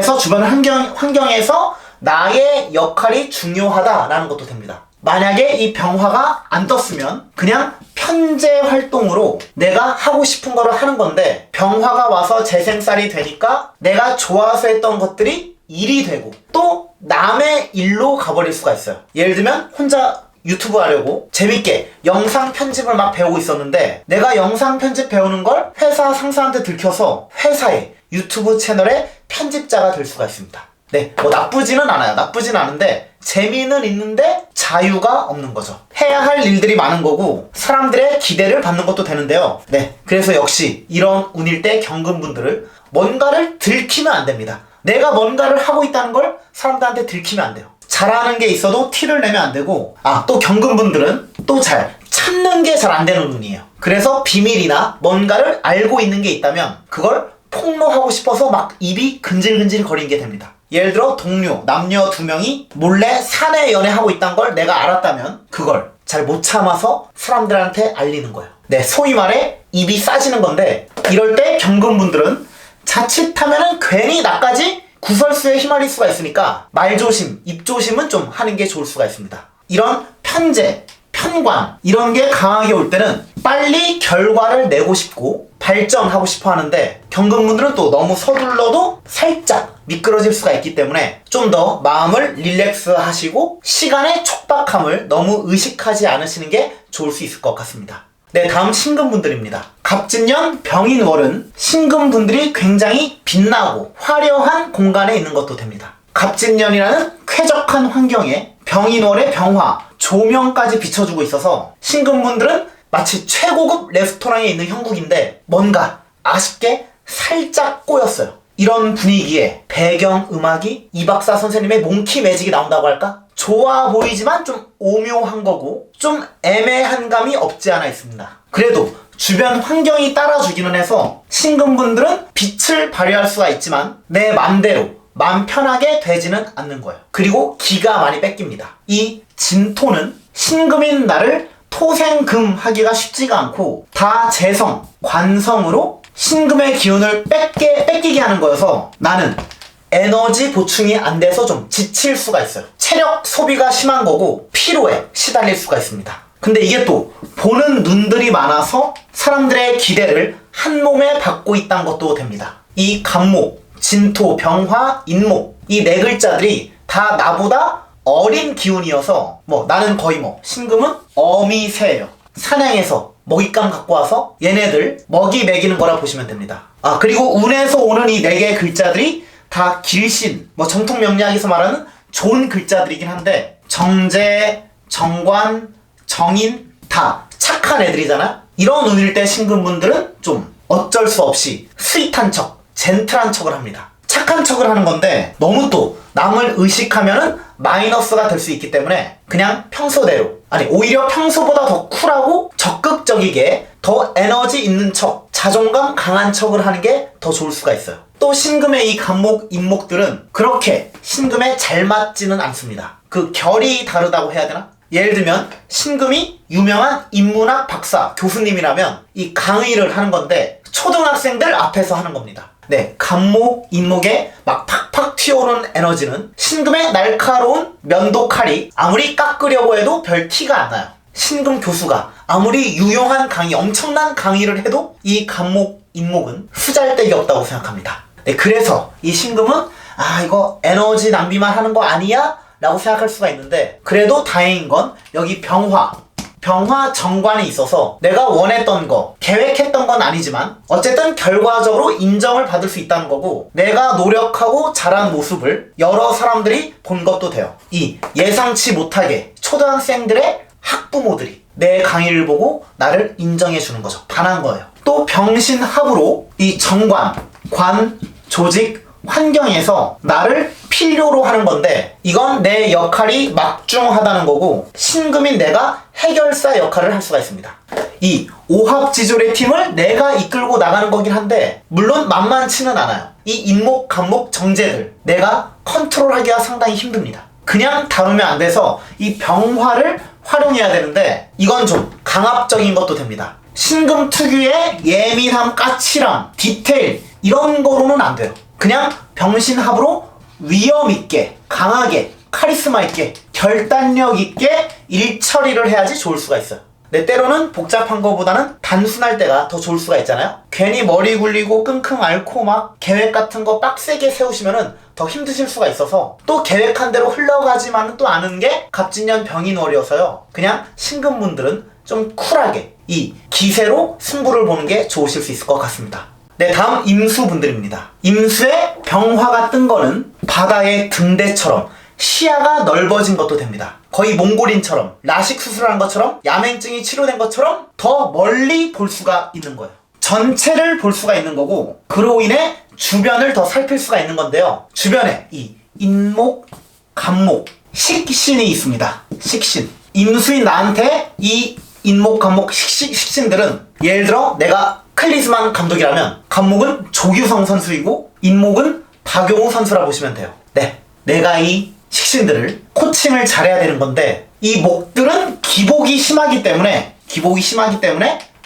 환경에서 나의 역할이 중요하다라는 것도 됩니다. 만약에 이 병화가 안 떴으면 그냥 편재 활동으로 내가 하고 싶은 거를 하는 건데 병화가 와서 재생살이 되니까 내가 좋아서 했던 것들이 일이 되고 또 남의 일로 가버릴 수가 있어요. 예를 들면 혼자 유튜브 하려고 재밌게 영상 편집을 막 배우고 있었는데 내가 영상 편집 배우는 걸 회사 상사한테 들켜서 회사의 유튜브 채널의 편집자가 될 수가 있습니다. 네, 뭐 나쁘지는 않아요. 나쁘진 않은데 재미는 있는데 자유가 없는 거죠. 해야 할 일들이 많은 거고 사람들의 기대를 받는 것도 되는데요. 네, 그래서 역시 이런 운일 때 경금분들을 뭔가를 들키면 안 됩니다. 내가 뭔가를 하고 있다는 걸 사람들한테 들키면 안 돼요. 잘하는 게 있어도 티를 내면 안 되고 또 경금분들은 또 잘 참는 게 잘 안 되는 운이에요. 그래서 비밀이나 뭔가를 알고 있는 게 있다면 그걸 폭로하고 싶어서 막 입이 근질근질 거리는 게 됩니다. 예를 들어 동료, 남녀 2명이 몰래 사내 연애하고 있다는 걸 내가 알았다면 그걸 잘 못 참아서 사람들한테 알리는 거예요. 네, 소위 말해 입이 싸지는 건데 이럴 때 경금분들은 자칫하면은 괜히 나까지 구설수에 휘말릴 수가 있으니까 말조심, 입조심은 좀 하는 게 좋을 수가 있습니다. 이런 편재, 편관 이런 게 강하게 올 때는 빨리 결과를 내고 싶고 발전하고 싶어 하는데 경금분들은 또 너무 서둘러도 살짝 미끄러질 수가 있기 때문에 좀 더 마음을 릴렉스 하시고 시간의 촉박함을 너무 의식하지 않으시는 게 좋을 수 있을 것 같습니다. 네, 다음 신금분들입니다. 갑진년 병인월은 신금분들이 굉장히 빛나고 화려한 공간에 있는 것도 됩니다. 갑진년이라는 쾌적한 환경에 병인월의 병화, 조명까지 비춰주고 있어서 신금분들은 마치 최고급 레스토랑에 있는 형국인데 뭔가 아쉽게 살짝 꼬였어요. 이런 분위기에 배경음악이 이박사 선생님의 몽키 매직이 나온다고 할까? 좋아 보이지만 좀 오묘한 거고 좀 애매한 감이 없지 않아 있습니다. 그래도 주변 환경이 따라주기는 해서 신금분들은 빛을 발휘할 수가 있지만 내 맘대로 맘 편하게 되지는 않는 거예요. 그리고 기가 많이 뺏깁니다. 이 진토는 신금인 나를 토생금 하기가 쉽지가 않고 다 재성, 관성으로 신금의 기운을 뺏기게 하는 거여서 나는 에너지 보충이 안 돼서 좀 지칠 수가 있어요. 체력 소비가 심한 거고 피로에 시달릴 수가 있습니다. 근데 이게 또 보는 눈들이 많아서 사람들의 기대를 한 몸에 받고 있다는 것도 됩니다. 이 갑목, 진토, 병화, 인목 이 네 글자들이 다 나보다 어린 기운이어서 나는 거의 신금은 어미새예요. 사냥해서 먹잇감 갖고 와서 얘네들 먹이 먹이는 거라 보시면 됩니다. 그리고 운에서 오는 이 네 개의 글자들이 다 길신, 정통 명리학에서 말하는 좋은 글자들이긴 한데 정제, 정관, 정인 다 착한 애들이잖아. 이런 운일 때 신금분들은 좀 어쩔 수 없이 스윗한 척, 젠틀한 척을 합니다. 착한 척을 하는 건데 너무 또 남을 의식하면은 마이너스가 될 수 있기 때문에 그냥 평소대로, 오히려 평소보다 더 쿨하고 적극적이게 더 에너지 있는 척, 자존감 강한 척을 하는 게 더 좋을 수가 있어요. 또 신금의 이 갑목, 인목들은 그렇게 신금에 잘 맞지는 않습니다. 그 결이 다르다고 해야 되나? 예를 들면 신금이 유명한 인문학 박사, 교수님이라면 이 강의를 하는 건데 초등학생들 앞에서 하는 겁니다. 네, 갑목, 인목에 막 팍팍 튀어오르는 에너지는 신금의 날카로운 면도칼이 아무리 깎으려고 해도 별 티가 안 나요. 신금 교수가 아무리 유용한 강의, 엄청난 강의를 해도 이 갑목, 인목은 후잘데기 없다고 생각합니다. 네, 그래서 이 신금은 이거 에너지 낭비만 하는 거 아니야? 라고 생각할 수가 있는데 그래도 다행인 건 여기 병화 정관이 있어서 내가 원했던 거, 계획했던 건 아니지만 어쨌든 결과적으로 인정을 받을 수 있다는 거고 내가 노력하고 잘한 모습을 여러 사람들이 본 것도 돼요. 이 예상치 못하게 초등학생들의 학부모들이 내 강의를 보고 나를 인정해 주는 거죠. 반한 거예요. 또 병신합으로 이 정관, 관, 조직, 환경에서 나를 필요로 하는 건데 이건 내 역할이 막중하다는 거고 신금인 내가 해결사 역할을 할 수가 있습니다. 이 오합지졸의 팀을 내가 이끌고 나가는 거긴 한데 물론 만만치는 않아요. 이 인목, 간목, 정제들 내가 컨트롤하기가 상당히 힘듭니다. 그냥 다루면 안 돼서 이 병화를 활용해야 되는데 이건 좀 강압적인 것도 됩니다. 신금 특유의 예민함, 까칠함, 디테일 이런 거로는 안 돼요. 그냥 병신합으로 위험 있게, 강하게, 카리스마 있게, 결단력 있게 일 처리를 해야지 좋을 수가 있어요. 네, 때로는 복잡한 거보다는 단순할 때가 더 좋을 수가 있잖아요. 괜히 머리 굴리고 끙끙 앓고 막 계획 같은 거 빡세게 세우시면은 더 힘드실 수가 있어서 또 계획한 대로 흘러가지만은 또 않은 게 갑진년 병인월이어서요. 그냥 신금분들은 좀 쿨하게 이 기세로 승부를 보는 게 좋으실 수 있을 것 같습니다. 네, 다음 임수분들입니다. 임수에 병화가 뜬 거는 바다의 등대처럼 시야가 넓어진 것도 됩니다. 거의 몽골인처럼 라식 수술한 것처럼 야맹증이 치료된 것처럼 더 멀리 볼 수가 있는 거예요. 전체를 볼 수가 있는 거고 그로 인해 주변을 더 살필 수가 있는 건데요. 주변에 이 인목, 간목, 식신이 있습니다. 식신. 임수인 나한테 이 인목, 간목, 식신들은 예를 들어 내가 클리스만 감독이라면 간목은 조규성 선수이고 인목은 박용우 선수라 보시면 돼요. 네, 내가 이 식신들을 코칭을 잘해야 되는 건데 이 목들은 기복이 심하기 때문에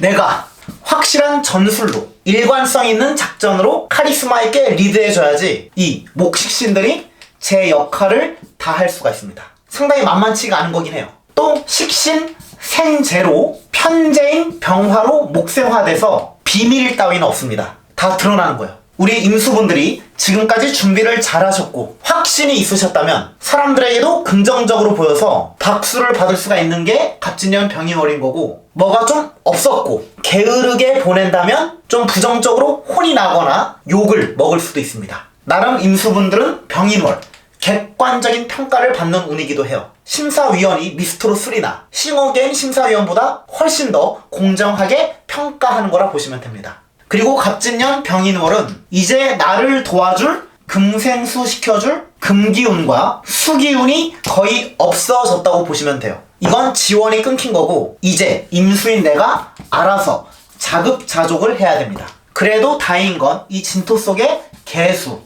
내가 확실한 전술로 일관성 있는 작전으로 카리스마 있게 리드해줘야지 이 목식신들이 제 역할을 다 할 수가 있습니다. 상당히 만만치가 않은 거긴 해요. 또 식신 생제로 편제인 병화로 목생화돼서 비밀 따위는 없습니다. 다 드러나는 거예요. 우리 임수분들이 지금까지 준비를 잘하셨고 확신이 있으셨다면 사람들에게도 긍정적으로 보여서 박수를 받을 수가 있는 게 갑진년 병인월인 거고 뭐가 좀 없었고 게으르게 보낸다면 좀 부정적으로 혼이 나거나 욕을 먹을 수도 있습니다. 나름 임수분들은 병인월 객관적인 평가를 받는 운이기도 해요. 심사위원이 미스트로 3나 싱어게인 심사위원보다 훨씬 더 공정하게 평가하는 거라 보시면 됩니다. 그리고 갑진년 병인월은 이제 나를 도와줄 금생수 시켜줄 금기운과 수기운이 거의 없어졌다고 보시면 돼요. 이건 지원이 끊긴 거고 이제 임수인 내가 알아서 자급자족을 해야 됩니다. 그래도 다행인 건 이 진토 속에 개수,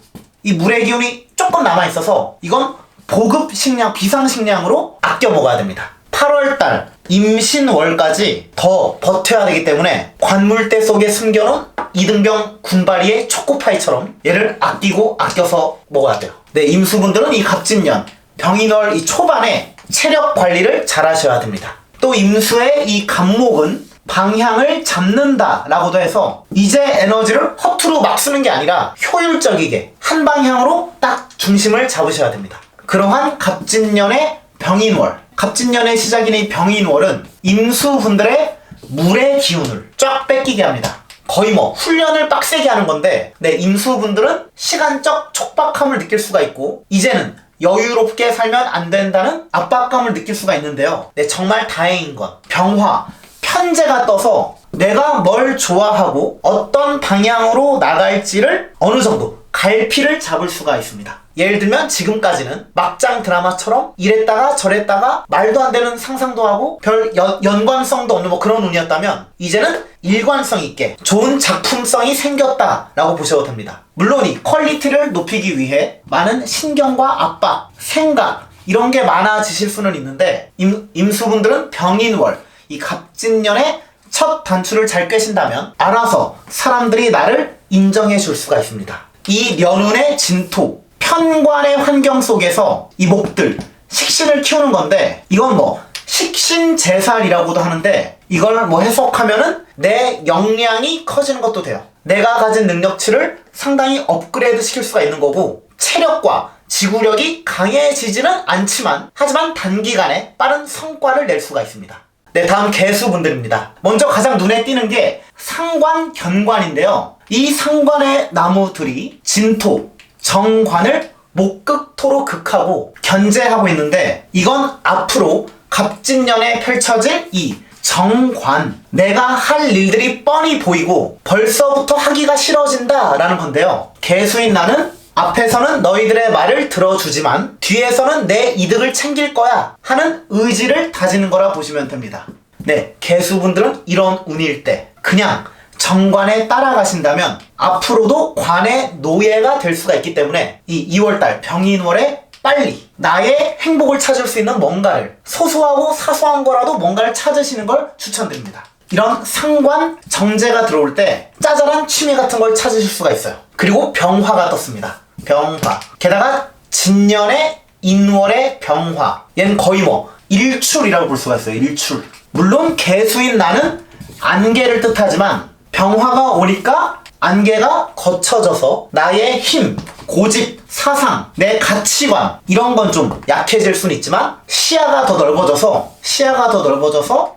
이 물의 기운이 조금 남아있어서 이건 보급 식량, 비상 식량으로 아껴 먹어야 됩니다. 8월달 임신월까지 더 버텨야 되기 때문에 관물대 속에 숨겨놓은 이등병 군바리의 초코파이처럼 얘를 아끼고 아껴서 먹어야 돼요. 네, 임수분들은 이 갑진년 병인월 이 초반에 체력 관리를 잘 하셔야 됩니다. 또 임수의 이 간목은 방향을 잡는다 라고도 해서 이제 에너지를 허투루 막 쓰는 게 아니라 효율적이게 한 방향으로 딱 중심을 잡으셔야 됩니다. 그러한 갑진년의 병인월, 갑진년의 시작인 이 병인월은 임수분들의 물의 기운을 쫙 뺏기게 합니다. 거의 뭐 훈련을 빡세게 하는 건데 네, 임수분들은 시간적 촉박함을 느낄 수가 있고 이제는 여유롭게 살면 안 된다는 압박감을 느낄 수가 있는데요. 네, 정말 다행인 건 병화, 편제가 떠서 내가 뭘 좋아하고 어떤 방향으로 나갈지를 어느 정도 갈피를 잡을 수가 있습니다. 예를 들면 지금까지는 막장 드라마처럼 이랬다가 저랬다가 말도 안 되는 상상도 하고 별 연관성도 없는 뭐 그런 운이었다면 이제는 일관성 있게 좋은 작품성이 생겼다라고 보셔도 됩니다. 물론 이 퀄리티를 높이기 위해 많은 신경과 압박, 생각 이런 게 많아지실 수는 있는데 임수분들은 병인월 이 갑진년의 첫 단추를 잘 꿰신다면 알아서 사람들이 나를 인정해 줄 수가 있습니다. 이 년운의 진토, 편관의 환경 속에서 이 목들, 식신을 키우는 건데 이건 뭐 식신제살이라고도 하는데 이걸 뭐 해석하면은 내 역량이 커지는 것도 돼요. 내가 가진 능력치를 상당히 업그레이드 시킬 수가 있는 거고 체력과 지구력이 강해지지는 않지만 하지만 단기간에 빠른 성과를 낼 수가 있습니다. 네, 다음 개수분들입니다. 먼저 가장 눈에 띄는 게 상관, 견관인데요. 이 상관의 나무들이 진토, 정관을 목극토로 극하고 견제하고 있는데 이건 앞으로 갑진년에 펼쳐질 이 정관, 내가 할 일들이 뻔히 보이고 벌써부터 하기가 싫어진다 라는 건데요. 개수인 나는 앞에서는 너희들의 말을 들어주지만 뒤에서는 내 이득을 챙길 거야 하는 의지를 다지는 거라 보시면 됩니다. 네, 개수분들은 이런 운일 때 그냥 정관에 따라가신다면 앞으로도 관의 노예가 될 수가 있기 때문에 이 2월달 병인월에 빨리 나의 행복을 찾을 수 있는 뭔가를, 소소하고 사소한 거라도 뭔가를 찾으시는 걸 추천드립니다. 이런 상관, 정제가 들어올 때 짜잘한 취미 같은 걸 찾으실 수가 있어요. 그리고 병화가 떴습니다. 병화. 게다가 진년의 인월의 병화. 얘는 거의 뭐 일출이라고 볼 수가 있어요. 일출. 물론 개수인 나는 안개를 뜻하지만 병화가 오니까 안개가 거쳐져서 나의 힘, 고집, 사상, 내 가치관 이런 건 좀 약해질 수는 있지만 시야가 더 넓어져서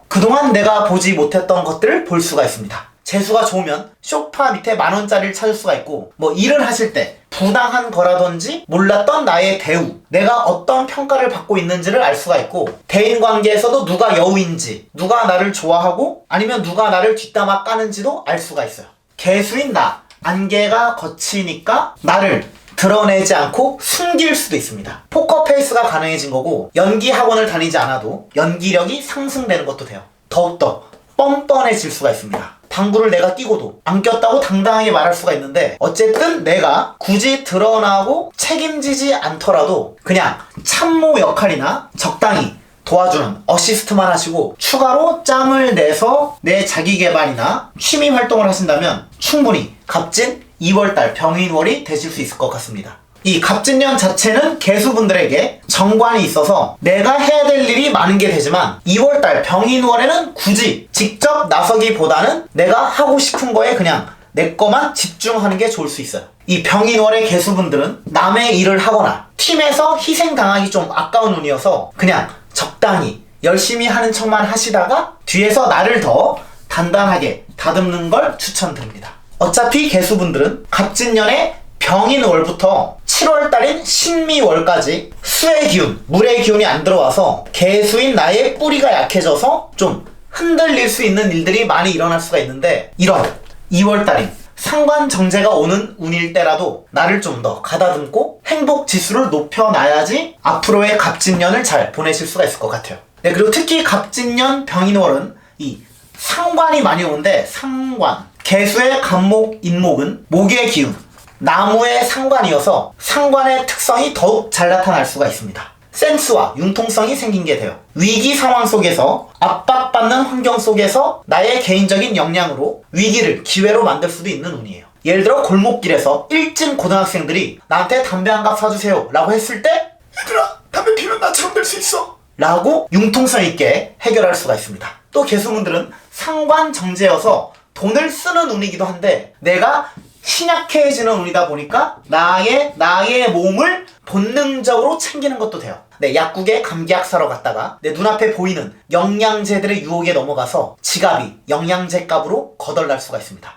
그동안 내가 보지 못했던 것들을 볼 수가 있습니다. 재수가 좋으면 소파 밑에 10,000원짜리를 찾을 수가 있고, 뭐 일을 하실 때 부당한 거라든지 몰랐던 나의 대우, 내가 어떤 평가를 받고 있는지를 알 수가 있고, 대인관계에서도 누가 여우인지, 누가 나를 좋아하고 아니면 누가 나를 뒷담화 까는지도 알 수가 있어요. 개수인 나, 안개가 거치니까 나를 드러내지 않고 숨길 수도 있습니다. 포커페이스가 가능해진 거고, 연기 학원을 다니지 않아도 연기력이 상승되는 것도 돼요. 더욱더 뻔뻔해질 수가 있습니다. 방구를 내가 끼고도 안 꼈다고 당당하게 말할 수가 있는데, 어쨌든 내가 굳이 드러나고 책임지지 않더라도 그냥 참모 역할이나 적당히 도와주는 어시스트만 하시고 추가로 짬을 내서 내 자기개발이나 취미 활동을 하신다면 충분히 값진 2월달 병인월이 되실 수 있을 것 같습니다. 이 갑진년 자체는 개수분들에게 정관이 있어서 내가 해야 될 일이 많은 게 되지만 2월달 병인월에는 굳이 직접 나서기보다는 내가 하고 싶은 거에 그냥 내 거만 집중하는 게 좋을 수 있어요. 이 병인월의 개수분들은 남의 일을 하거나 팀에서 희생당하기 좀 아까운 운이어서 그냥 적당히 열심히 하는 척만 하시다가 뒤에서 나를 더 단단하게 다듬는 걸 추천드립니다. 어차피 개수분들은 갑진년에 병인월부터 7월달인 신미월까지 수의 기운, 물의 기운이 안 들어와서 개수인 나의 뿌리가 약해져서 좀 흔들릴 수 있는 일들이 많이 일어날 수가 있는데, 이런 2월달인 상관정제가 오는 운일 때라도 나를 좀 더 가다듬고 행복 지수를 높여놔야지 앞으로의 갑진년을 잘 보내실 수가 있을 것 같아요. 네, 그리고 특히 갑진년 병인월은 이 상관이 많이 오는데, 상관, 개수의 갑목, 인목은 목의 기운, 나무의 상관이어서 상관의 특성이 더욱 잘 나타날 수가 있습니다. 센스와 융통성이 생긴 게 돼요. 위기 상황 속에서, 압박받는 환경 속에서 나의 개인적인 역량으로 위기를 기회로 만들 수도 있는 운이에요. 예를 들어 골목길에서 일진 고등학생들이 나한테 담배 한 갑 사주세요 라고 했을 때, 얘들아 담배 피면 나처럼 될 수 있어 라고 융통성 있게 해결할 수가 있습니다. 또 개수분들은 상관정제여서 돈을 쓰는 운이기도 한데, 내가 신약해지는 운이다 보니까 나의 몸을 본능적으로 챙기는 것도 돼요. 네, 약국에 감기약 사러 갔다가 내 눈앞에 보이는 영양제들의 유혹에 넘어가서 지갑이 영양제 값으로 거덜날 수가 있습니다.